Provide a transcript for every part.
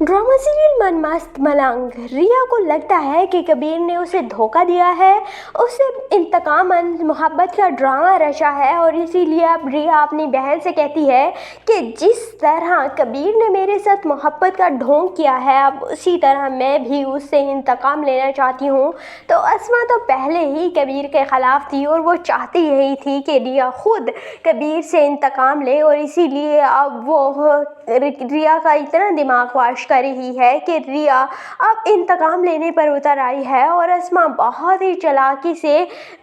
Drama serial मन मस्त मलंग। रिया को लगता है कि कबीर ने उसे धोखा दिया है, उसे इंतकाम मोहब्बत का ड्रामा रचा है और इसीलिए अब रिया अपनी बहन से कहती है कि जिस तरह कबीर ने मेरे साथ मोहब्बत का ढोंग किया है, अब उसी तरह मैं भी उससे इंतकाम लेना चाहती हूँ। तो अस्मा तो पहले ही कबीर के ख़िलाफ़ थी और वो चाहती यही थी कि रिया खुद कबीर से इंतकाम ले और इसीलिए अब वो रिया का इतना दिमाग वाश कर रही है कि रिया अब इंतकाम लेने पर उतर आई है और अस्मा बहुत ही चालाकी से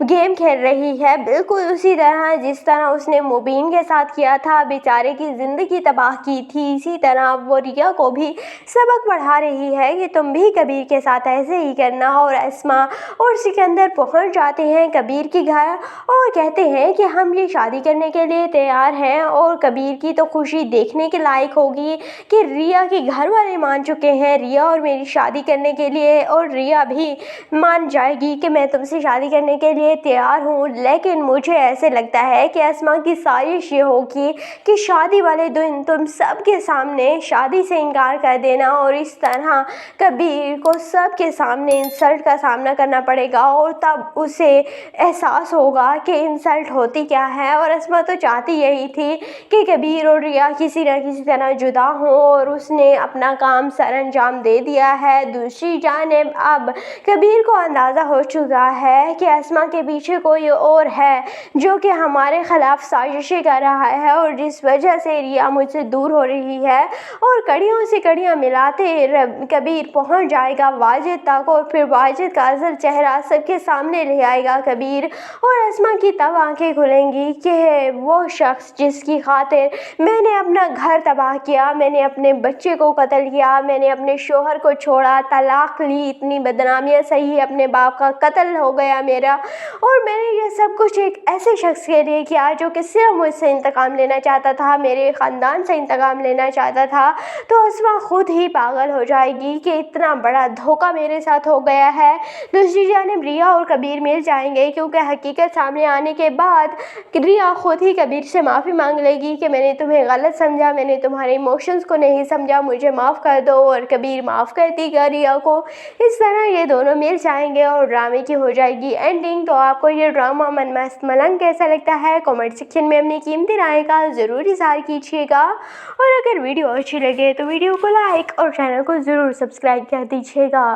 गेम खेल रही है, बिल्कुल उसी तरह जिस तरह उसने मुबीन के साथ किया था, बेचारे की ज़िंदगी तबाह की थी। इसी तरह वो रिया को भी सबक पढ़ा रही है कि तुम भी कबीर के साथ ऐसे ही करना। और अस्मा और सिकंदर पहुंच जाते हैं कबीर के घर और कहते हैं कि हम ये शादी करने के लिए तैयार हैं और कबीर की तो खुशी देखने के लायक होगी कि रिया के घर वाले मान चुके हैं रिया और मेरी शादी करने के लिए, और रिया भी मान जाएगी कि मैं तुमसे शादी करने के लिए तैयार हूँ। लेकिन मुझे ऐसे लगता है कि अस्मा की साजिश ये होगी कि शादी वाले दिन तुम सबके सामने शादी से इनकार कर देना और इस तरह कबीर को सबके सामने इंसल्ट का सामना करना पड़ेगा और तब उसे एहसास होगा कि इंसल्ट होती क्या है। और अस्मा तो चाहती यही थी कि कबीर और रिया किसी न किसी तरह जुदा हों और उसने अपना काम सर अंजाम दे दिया है। दूसरी जानिब अब कबीर को अंदाज़ा हो चुका है कि अस्मा के पीछे कोई और है जो कि हमारे ख़िलाफ़ साजिशें कर रहा है और जिस वजह से रिया मुझसे दूर हो रही है। और कड़ियों से कड़ियाँ मिलाते कबीर पहुंच जाएगा वाजिद तक और फिर वाजिद का असल चेहरा सबके सामने ले आएगा कबीर, और अस्मा की तब आंखें खुलेंगी कि वो शख्स जिसकी खातिर मैंने अपना घर तबाह किया, मैंने अपने बच्चे को कत्ल किया, मैंने अपने शोहर को छोड़ा, तलाक ली, इतनी बदनामियाँ सही, अपने बाप का कत्ल हो गया मेरा, और मैंने ये सब कुछ एक ऐसे शख्स के लिए किया जो कि सिर्फ मुझसे इंतकाम लेना चाहता था, मेरे ख़ानदान से इंतकाम लेना चाहता था। तो अस्मा खुद ही पागल हो जाएगी कि इतना बड़ा धोखा मेरे साथ हो गया है। दूसरी जानिब रिया और कबीर मिल जाएंगे क्योंकि हकीकत सामने आने के बाद रिया खुद ही कबीर से माफ़ी मांग लेगी कि मैंने तुम्हें गलत समझा, मैंने तुम्हारे इमोशंस को नहीं समझा, मुझे माफ़ कर दो, और कबीर माफ़ कर देगा रिया को। इस तरह ये दोनों मिल जाएंगे और ड्रामे की हो जाएगी एंडिंग। तो आपको ये ड्रामा मन मस्त मलंग कैसा लगता है कमेंट सेक्शन में अपनी कीमती राय का ज़रूर इज़हार कीजिएगा, और अगर वीडियो अच्छी लगे तो वीडियो को लाइक और चैनल को ज़रूर सब्सक्राइब कर दीजिएगा।